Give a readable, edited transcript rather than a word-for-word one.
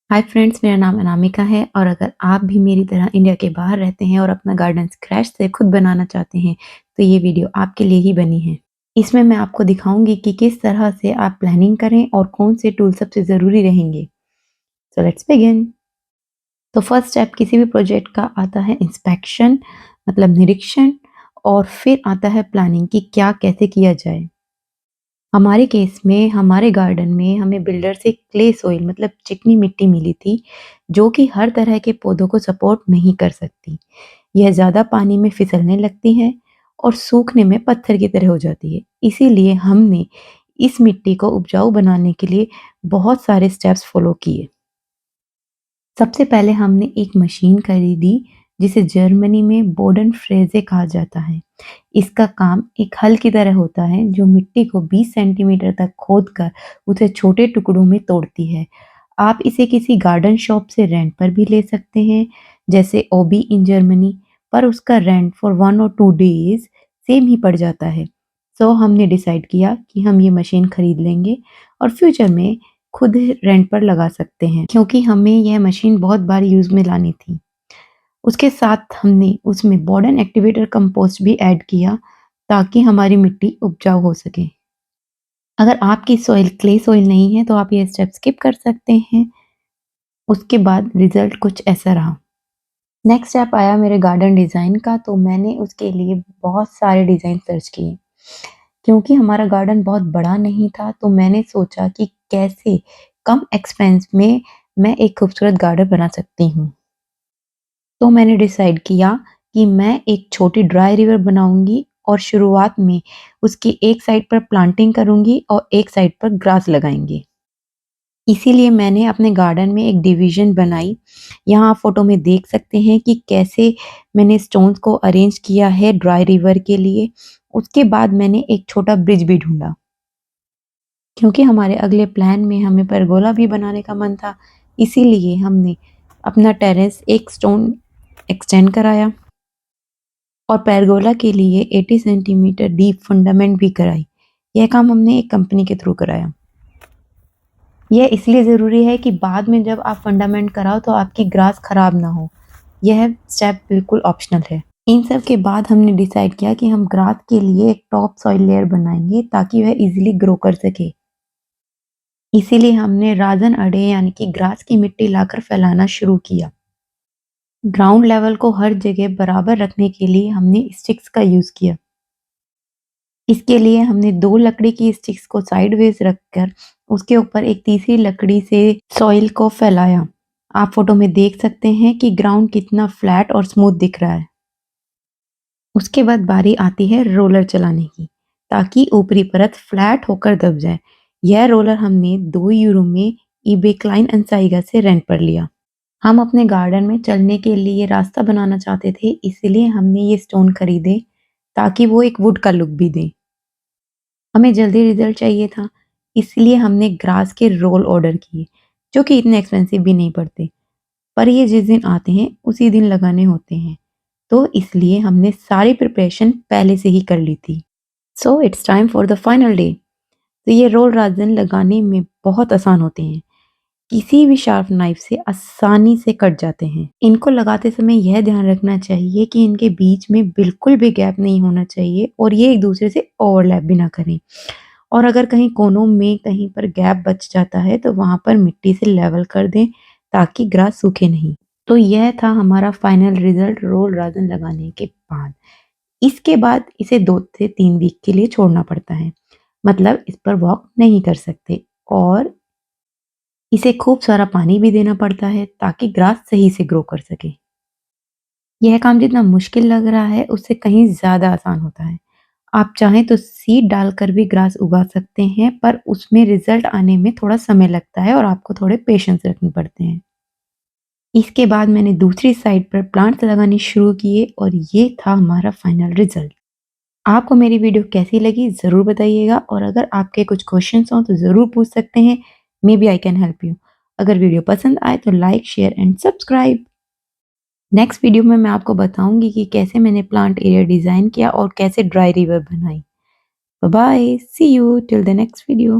Hi friends, मेरा नाम अनामिका है और अगर आप भी मेरी तरह इंडिया के बाहर रहते हैं और अपना गार्डन स्क्रैच से खुद बनाना चाहते हैं, तो ये वीडियो आपके लिए ही बनी है। इसमें मैं आपको दिखाऊंगी कि किस तरह से आप प्लानिंग करें और कौन से टूल सबसे ज़रूरी रहेंगे। So let's begin. तो फर्स्ट स्टेप किसी भी प्रोजेक्ट का आता है इंस्पेक्शन, मतलब निरीक्षण, और फिर आता है प्लानिंग कि क्या कैसे किया जाए। हमारे केस में हमारे गार्डन में हमें बिल्डर से क्ले सॉइल मतलब चिकनी मिट्टी मिली थी, जो कि हर तरह के पौधों को सपोर्ट नहीं कर सकती। यह ज़्यादा पानी में फिसलने लगती है और सूखने में पत्थर की तरह हो जाती है। इसीलिए हमने इस मिट्टी को उपजाऊ बनाने के लिए बहुत सारे स्टेप्स फॉलो किए। सबसे पहले हमने एक मशीन खरीदी जिसे जर्मनी में बोडन फ्रेजे कहा जाता है। इसका काम एक हल की तरह होता है जो मिट्टी को 20 सेंटीमीटर तक खोदकर उसे छोटे टुकड़ों में तोड़ती है। आप इसे किसी गार्डन शॉप से रेंट पर भी ले सकते हैं, जैसे ओबी इन जर्मनी, पर उसका रेंट फॉर 1 और 2 डेज सेम ही पड़ जाता है। सो हमने डिसाइड किया कि हम ये मशीन खरीद लेंगे और फ्यूचर में खुद रेंट पर लगा सकते हैं, क्योंकि हमें यह मशीन बहुत बार यूज़ में लानी थी। उसके साथ हमने उसमें बोर्डन एक्टिवेटर कंपोस्ट भी ऐड किया ताकि हमारी मिट्टी उपजाऊ हो सके। अगर आपकी सॉइल क्ले सॉइल नहीं है तो आप ये स्टेप स्किप कर सकते हैं। उसके बाद रिजल्ट कुछ ऐसा रहा। नेक्स्ट स्टेप आया मेरे गार्डन डिज़ाइन का, तो मैंने उसके लिए बहुत सारे डिज़ाइन सर्च किए। क्योंकि हमारा गार्डन बहुत बड़ा नहीं था, तो मैंने सोचा कि कैसे कम एक्सपेंस में मैं एक खूबसूरत गार्डन बना सकती हूँ। तो मैंने डिसाइड किया कि मैं एक छोटी ड्राई रिवर बनाऊँगी और शुरुआत में उसकी एक साइड पर प्लांटिंग करूँगी और एक साइड पर ग्रास लगाएँगे। इसीलिए मैंने अपने गार्डन में एक डिवीज़न बनाई। यहाँ आप फ़ोटो में देख सकते हैं कि कैसे मैंने स्टोन्स को अरेंज किया है ड्राई रिवर के लिए। उसके बाद मैंने एक छोटा ब्रिज भी ढूँढा। क्योंकि हमारे अगले प्लान में हमें परगोला भी बनाने का मन था, इसीलिए हमने अपना टेरेस एक स्टोन एक्सटेंड कराया और परगोला के लिए 80 सेंटीमीटर डीप फंडामेंट भी कराई। यह काम हमने एक कंपनी के थ्रू कराया। यह इसलिए ज़रूरी है कि बाद में जब आप फंडामेंट कराओ तो आपकी ग्रास खराब ना हो। यह स्टेप बिल्कुल ऑप्शनल है। इन सब के बाद हमने डिसाइड किया कि हम ग्रास के लिए एक टॉप सॉइल लेयर बनाएंगे ताकि वह इजीली ग्रो कर सके। इसीलिए हमने राजन अडे यानी कि ग्रास की मिट्टी लाकर फैलाना शुरू किया। ग्राउंड लेवल को हर जगह बराबर रखने के लिए हमने स्टिक्स का यूज़ किया। इसके लिए हमने 2 लकड़ी की स्टिक्स को साइडवेज रखकर उसके ऊपर एक तीसरी लकड़ी से सॉइल को फैलाया। आप फोटो में देख सकते हैं कि ग्राउंड कितना फ्लैट और स्मूथ दिख रहा है। उसके बाद बारी आती है रोलर चलाने की, ताकि ऊपरी परत फ्लैट होकर दब जाए। यह रोलर हमने 2 यूरो में ईबे क्लाइन एंसाइगा से रेंट पर लिया। हम अपने गार्डन में चलने के लिए रास्ता बनाना चाहते थे, इसीलिए हमने ये स्टोन खरीदे ताकि वो एक वुड का लुक भी दें। हमें जल्दी रिजल्ट चाहिए था, इसलिए हमने ग्रास के रोल ऑर्डर किए, जो कि इतने एक्सपेंसिव भी नहीं पड़ते। पर ये जिस दिन आते हैं उसी दिन लगाने होते हैं, तो इसलिए हमने सारी प्रिपरेशन पहले से ही कर ली थी। So it's time for the final day. तो ये रोल राजन लगाने में बहुत आसान होते हैं। किसी भी शार्प नाइफ से आसानी से कट जाते हैं। इनको लगाते समय यह ध्यान रखना चाहिए कि इनके बीच में बिल्कुल भी गैप नहीं होना चाहिए और ये एक दूसरे से ओवरलैप भी ना करें। और अगर कहीं कोनों में कहीं पर गैप बच जाता है तो वहाँ पर मिट्टी से लेवल कर दें ताकि ग्रास सूखे नहीं। तो यह था हमारा फाइनल रिजल्ट रोल राजन लगाने के बाद। इसके बाद इसे 2 से 3 वीक के लिए छोड़ना पड़ता है। मतलब इस पर वॉक नहीं कर सकते और इसे खूब सारा पानी भी देना पड़ता है ताकि ग्रास सही से ग्रो कर सके। यह काम जितना मुश्किल लग रहा है उससे कहीं ज़्यादा आसान होता है। आप चाहें तो सीड डालकर भी ग्रास उगा सकते हैं, पर उसमें रिजल्ट आने में थोड़ा समय लगता है और आपको थोड़े पेशेंस रखने पड़ते हैं। इसके बाद मैंने दूसरी साइड पर प्लांट्स लगाने शुरू किए और ये था हमारा फाइनल रिजल्ट। आपको मेरी वीडियो कैसी लगी ज़रूर बताइएगा और अगर आपके कुछ क्वेश्चंस हों तो ज़रूर पूछ सकते हैं। Maybe I can help you. अगर वीडियो पसंद आए तो like, share and subscribe. Next video में मैं आपको बताऊंगी कि कैसे मैंने प्लांट एरिया डिज़ाइन किया और कैसे ड्राई रिवर बनाई। Bye bye, see you till the next video.